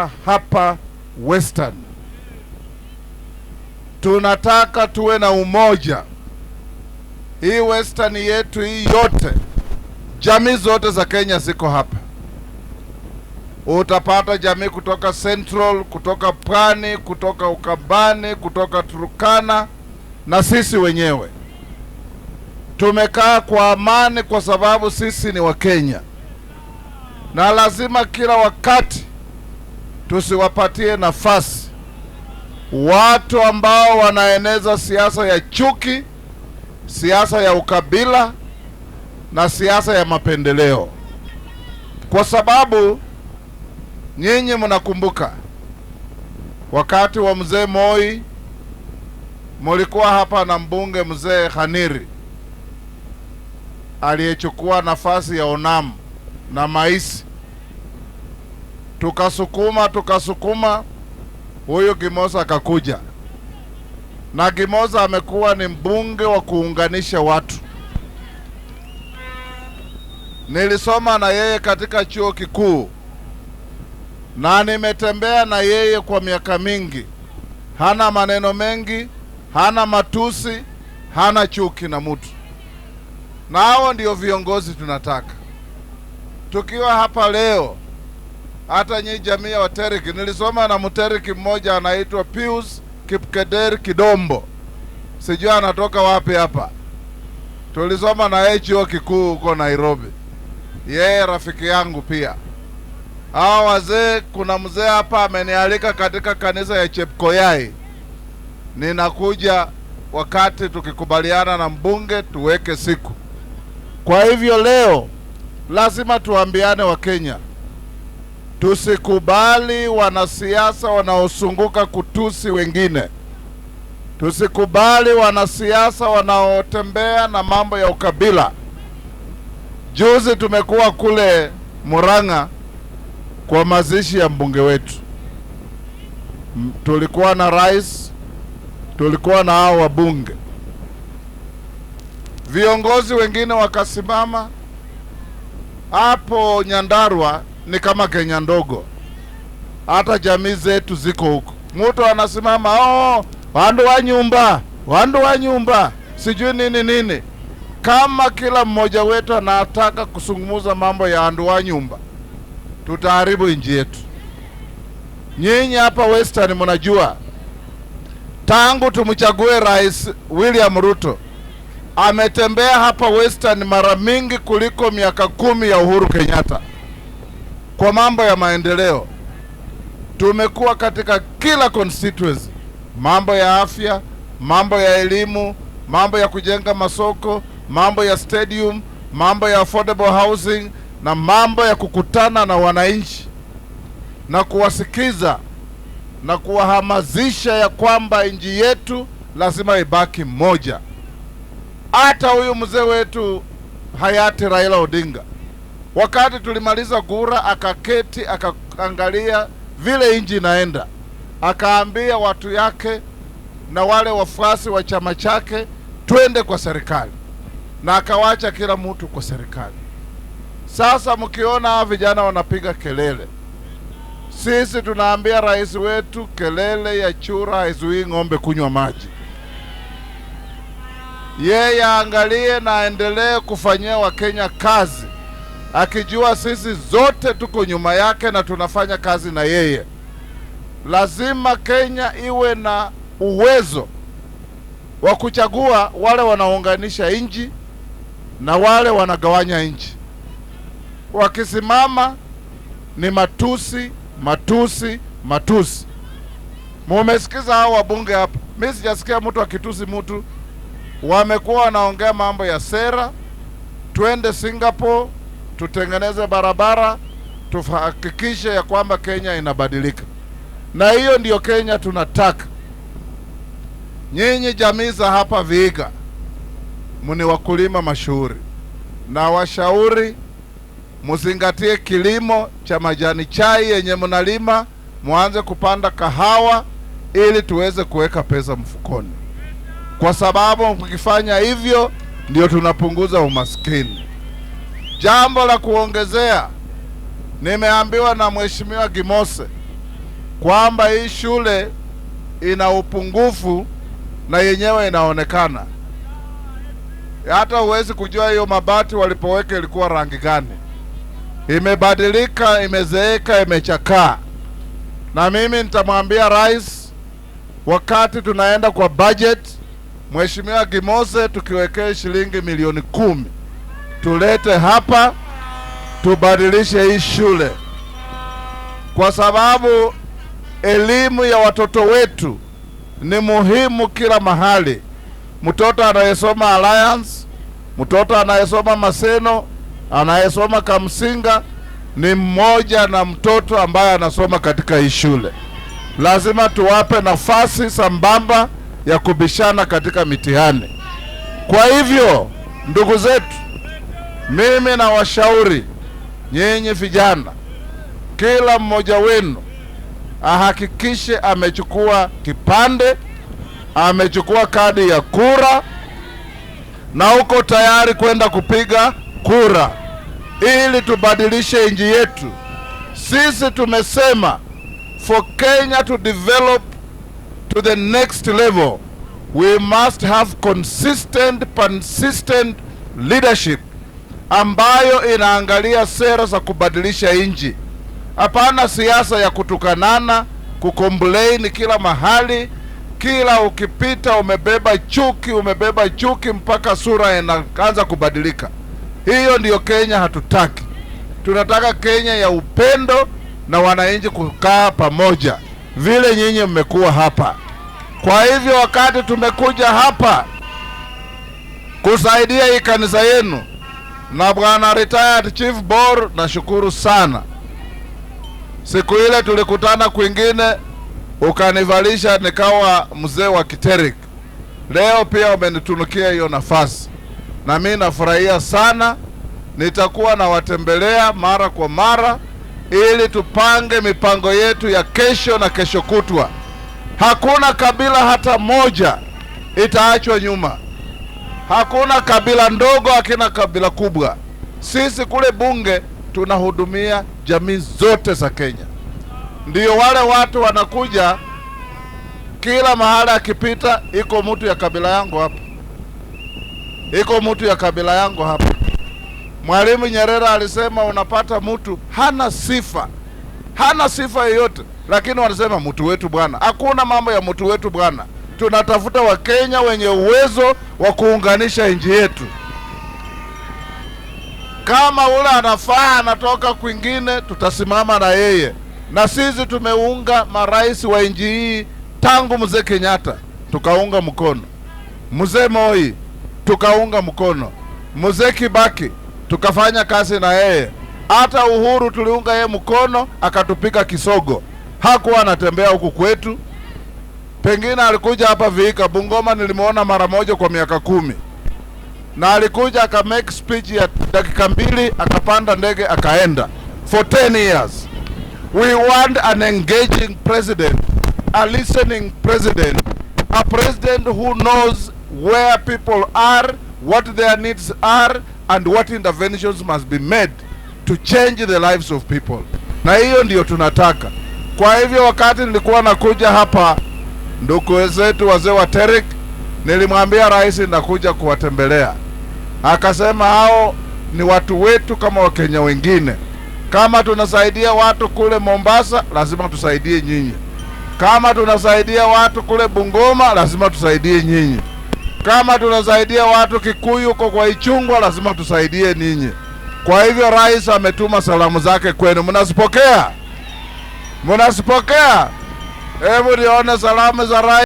hapa Western. Tunataka tuwe na umoja. Hii Western yetu hii yote, jamii zote za Kenya ziko hapa. Utapata jamii kutoka Central, kutoka Pwani, kutoka Ukambani, kutoka Turkana na sisi wenyewe. Tumekaa kwa amani kwa sababu sisi ni Wakenya. Na lazima kila wakati tusiwapatie nafasi watu ambao wanaeneza siasa ya chuki, siasa ya ukabila na siasa ya mapendeleo. Kwa sababu nyinyi mnakumbuka wakati wa mzee Moi, mulikuwa hapa na mbunge mzee Khaniri aliyechukua nafasi ya Onam na Maisi. Tukasukuma huyu Gimosa akakuja, na Gimosa amekuwa ni mbunge wa kuunganisha watu. Nilisoma na yeye katika chuo kikuu na nimetembea na yeye kwa miaka mingi. Hana maneno mengi, hana matusi, hana chuki na mtu. Na hao ndio viongozi tunataka. Tukiwa hapa leo, hata nyi jamii ya Wateriki, nilisoma na Mteriki mmoja anaitwa Pius Kipkeder Kidombo. Sijui anatoka wapi hapa. Tulisoma na yeye chuo kikuu huko Nairobi. Yeye rafiki yangu pia. Hao wazee, kuna mzee hapa amenialika katika kanisa ya Chepkoyai. Ninakuja wakati tukikubaliana na mbunge tuweke siku. Kwa hivyo leo lazima tuambiane Wakenya, tusikubali wanasiasa wanaosunguka kutusi wengine. Tusikubali wanasiasa wanaotembea na mambo ya ukabila. Juzi tumekuwa kule Murang'a kwa mazishi ya mbunge wetu. Tulikuwa na rais, tulikuwa na hao wabunge. Viongozi wengine wakasimama. Hapo Nyandarua ni kama Kenya ndogo. Hata jamii zetu ziko huko. Mtu anasimama, wandu wa nyumba, sijui nini. Kama kila mmoja wetu anataka kusungumuza mambo ya wandu wa nyumba, tutaharibu nchi yetu. Nyinyi hapa Western mnajua, tangu tumchague Rais William Ruto, ametembea hapa Western mara mingi kuliko miaka 10 ya Uhuru Kenyatta. Kwa mambo ya maendeleo, tumekuwa katika kila constituency. Mambo ya afya, mambo ya elimu, mambo ya kujenga masoko, mambo ya stadium, mambo ya affordable housing, na mambo ya kukutana na wananchi na kuwasikiza na kuwahamasisha ya kwamba nchi yetu lazima ibaki moja. Hata huyu mzee wetu hayati Raila Odinga, wakati tulimaliza kura, akaketi akaangalia vile nchi inaenda, akaambia watu yake na wale wafuasi wa chama chake twende kwa serikali, na akawacha kila mtu kwa serikali. Sasa mkiona vijana wanapiga kelele, sisi tunaambia rais wetu, kelele ya chura haizuii ng'ombe kunywa maji. Yeye angalie na aendelee kufanyia Wakenya kazi, akijua sisi zote tuko nyuma yake na tunafanya kazi na yeye. Lazima Kenya iwe na uwezo wa kuchagua wale wanaunganisha nchi na wale wanagawanya nchi. Wakisimama ni matusi. Mumesikiza hao wabunge hapa. Mimi sijasikia mtu akitusi mtu. Wamekuwa wanaongea mambo ya sera. Twende Singapore, tutengeneze barabara, tuhakikishe ya kwamba Kenya inabadilika. Na hiyo ndiyo Kenya tunataka. Nyinyi jamii za hapa Vihiga, mni wakulima mashuhuri, na washauri muzingatie kilimo cha majani chai yenye mnalima, muanze kupanda kahawa ili tuweze kuweka pesa mfukoni. Kwa sababu mkifanya hivyo ndio tunapunguza umaskini. Jambo la kuongezea, nimeambiwa na Mheshimiwa Gimose kwamba hii shule ina upungufu na yenyewe inaonekana. Hata huwezi kujua hiyo mabati walipoweka ilikuwa rangi gani. Imebadilika, imezeeka, imechakaa. Na mimi nitamwambia rais, wakati tunaenda kwa budget, Mheshimiwa Gimose, tukiwekea shilingi milioni 10 tulete hapa tubadilishe hii shule, kwa sababu elimu ya watoto wetu ni muhimu kila mahali. Mtoto anayesoma Alliance, mtoto anayesoma Maseno, anayesoma Kamsinga ni mmoja na mtoto ambaye anasoma katika hii shule. Lazima tuwape nafasi sambamba ya kubishana katika mitihani. Kwa hivyo, ndugu zetu, mimi na washauri nyinyi vijana, kila mmoja wenu ahakikishe amechukua kipande, amechukua kadi ya kura na uko tayari kwenda kupiga kura ili tubadilishe nchi yetu. Sisi tumesema for Kenya to develop to the next level, we must have consistent leadership ambayo inaangalia sera za kubadilisha nchi. Hapana siasa ya kutukanana, kukomplain kila mahali, kila ukipita umebeba chuki mpaka sura inaanza kubadilika. Hiyo ndiyo Kenya hatutaki. Tunataka Kenya ya upendo na wananchi kukaa pamoja vile nyinyi mmekuwa hapa. Kwa hivyo wakati tumekuja hapa kusaidia hii kanisa yenu na bwana retired Chief Bor, nashukuru sana. Siku ile tulikutana kwingine ukanivalisha nikawa mzee wa Kiterik. Leo pia umenitunukia hiyo nafasi, na mimi nafurahia sana. Nitakuwa na watembelea mara kwa mara ili tupange mipango yetu ya kesho na kesho kutwa. Hakuna kabila hata moja itaachwa nyuma. Hakuna kabila ndogo, hakuna kabila kubwa. Sisi kule bunge tunahudumia jamii zote za Kenya. Ndiyo wale watu wanakuja kila mahali akipita, iko mtu ya kabila yangu hapa, iko mtu ya kabila yangu hapa. Mwalimu Nyerere alisema unapata mtu hana sifa yoyote, lakini wanasema mtu wetu bwana. Hakuna mambo ya mtu wetu bwana. Tunatafuta Wakenya wenye uwezo wa kuunganisha nchi yetu. Kama ule anafaa anatoka kwingine, tutasimama na yeye. Na sisi tumeunga marais wa nchi hii tangu mzee Kenyatta tukaunga mkono, mzee Moi tukaunga mkono, mzee Kibaki tukafanya kazi na yeye, hata Uhuru tuliunga yeye mkono, akatupika kisogo. Hakuwa anatembea huku kwetu. Pengine alikuja hapa Viika, Bungoma nilimuona mara moja kwa miaka 10. Na alikuja aka make speech ya dakika 2, akapanda ndege akaenda for 10 years. We want an engaging president, a listening president, a president who knows where people are, what their needs are, and what interventions must be made to change the lives of people. Na hiyo ndiyo tunataka. Kwa hivyo wakati nilikuwa nakuja hapa, ndugu zetu wazee wa Terik, nilimwambia rais nakuja kuwatembelea. Akasema hao ni watu wetu kama Wakenya wengine. Kama tunasaidia watu kule Mombasa, lazima tusaidie nyinyi. Kama tunasaidia watu kule Bungoma, lazima tusaidie nyinyi. Kama tunasaidia watu Kikuyu huko kwa Ichungwa, lazima tusaidie ninyi. Kwa hivyo rais ametuma salamu zake kwenu. Mnazipokea? Mnazipokea? Hebu nione salamu za rais.